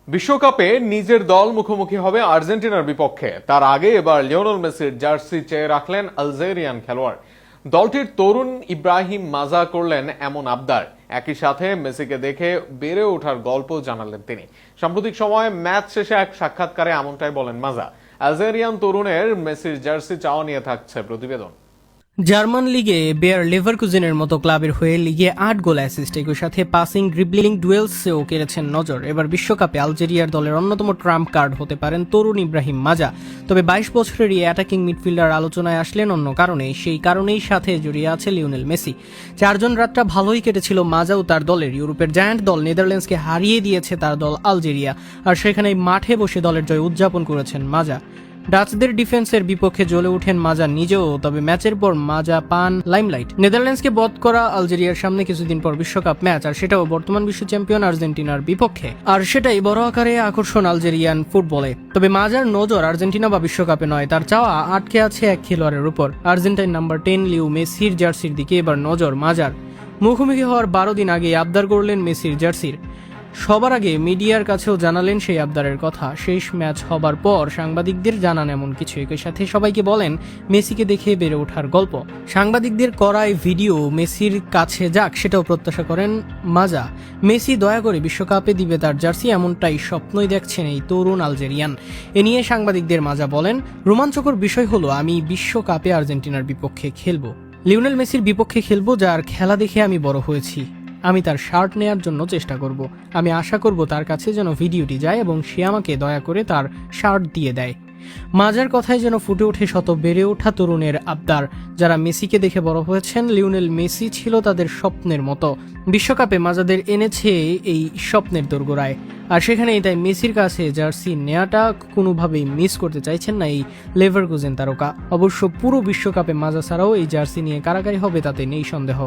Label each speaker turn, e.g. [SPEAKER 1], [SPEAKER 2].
[SPEAKER 1] বিশ্বকাপে নিজের দল মুখোমুখি হবে আর্জেন্টিনার বিপক্ষে। তার আগে এবার লিওনেল মেসির জার্সি চেয়ে রাখলেন আলজেরিয়ান খেলোয়াড়। দলটির তরুণ ইব্রাহিম মাজা করলেন এমন আবদার। একই সাথে মেসিকে দেখে বেড়ে ওঠার গল্প জানালেন তিনি। সাম্প্রতিক সময়ে ম্যাচ শেষে এক সাক্ষাৎকারে এমনটাই বলেন মাজা। আলজেরিয়ান তরুণের মেসির জার্সি চাওয়া নিয়ে থাকছে প্রতিবেদন।
[SPEAKER 2] জার্মান লিগে বেয়ার লেভারকুজেনের মতো ক্লাবের হয়ে লিগে ৮ গোল অ্যাসিস্ট, একই সাথে পাসিং ড্রিবলিং ডুয়েলসেও কেড়েছেন নজর। এবার বিশ্বকাপে আলজেরিয়ার দলের অন্যতম ট্রাম্প কার্ড হতে পারেন তরুণ ইব্রাহিম মাজা। তবে ২২ বছরের এই অ্যাটাকিং মিডফিল্ডার আলোচনায় আসলেন অন্য কারণে। সেই কারণেই সাথে জড়িয়ে আছে লিওনেল মেসি। ৪ জন রাতটা ভালোই কেটেছিল মাজাও তার দলের। ইউরোপের জায়ান্ট দল নেদারল্যান্ডসকে হারিয়ে দিয়েছে তার দল আলজেরিয়া, আর সেখানে মাঠে বসে দলের জয় উদযাপন করেছেন মাজা। ডাচদের ডিফেন্সের বিপক্ষে জ্বলে ওঠেন মাজা নিজেও, তবে ম্যাচের পর মাজা পান লাইমলাইট। নেদারল্যান্ডসকে বধ করা আলজেরিয়ার সামনে কিছুদিন পর বিশ্বকাপ ম্যাচ, আর সেটাও বর্তমান বিশ্ব চ্যাম্পিয়ন আর্জেন্টিনার বিপক্ষে। আর সেটাই বড় আকারে আকর্ষণ আলজেরিয়ান ফুটবলে। তবে মাজার নজর আর্জেন্টিনা বা বিশ্বকাপে নয়, তার চাওয়া আটকে আছে এক খেলোয়াড়ের উপর। আর্জেন্টাইন নাম্বার 10 লিও মেসির জার্সির দিকে এবার নজর মাজার। মুখোমুখি হওয়ার ১২ দিন আগে আবদার করলেন মেসির জার্সির। সবার আগে মিডিয়ার কাছেও জানালেন সেই আবদারের কথা। শেষ ম্যাচ হবার পর সাংবাদিকদের জানান এমন কিছু। একই সাথে সবাইকে বলেন মেসিকে দেখে বেড়ে ওঠার গল্প। সাংবাদিকদের করায় ভিডিও মেসির কাছে যাক, সেটাও প্রত্যাশা করেন মাজা। মেসি দয়া করে বিশ্বকাপে দিবে তার জার্সি, এমনটাই স্বপ্নই দেখছেন এই তরুণ আলজেরিয়ান। এ নিয়ে সাংবাদিকদের মাজা বলেন, রোমাঞ্চকর বিষয় হলো আমি বিশ্বকাপে আর্জেন্টিনার বিপক্ষে খেলবো। লিওনেল মেসির বিপক্ষে খেলবো, যার খেলা দেখে আমি বড় হয়েছি। আমি তার শার্ট নেয়ার জন্য চেষ্টা করব। আমি আশা করব তার কাছে যেন ভিডিওটি যায় এবং সে আমাকে দয়া করে তার শার্ট দিয়ে দেয়। মাজার কথায় যেন ফুটে ওঠে শত বেড়ে ওঠা তরুণের আবদার, যারা মেসিকে দেখে বড় হয়েছেন। লিওনেল মেসি ছিল তাদের স্বপ্নের মতো। বিশ্বকাপে মাজাদের এনেছে এই স্বপ্নের দোরগোড়ায়, আর সেখানেই তাই মেসির কাছে জার্সি নেয়াটা কোনোভাবেই মিস করতে চাইছেন না এই লেভারকুজেন তারকা। অবশ্য পুরো বিশ্বকাপে মাজা ছাড়াও এই জার্সি নিয়ে কারাকারি হবে তাতে নেই সন্দেহ।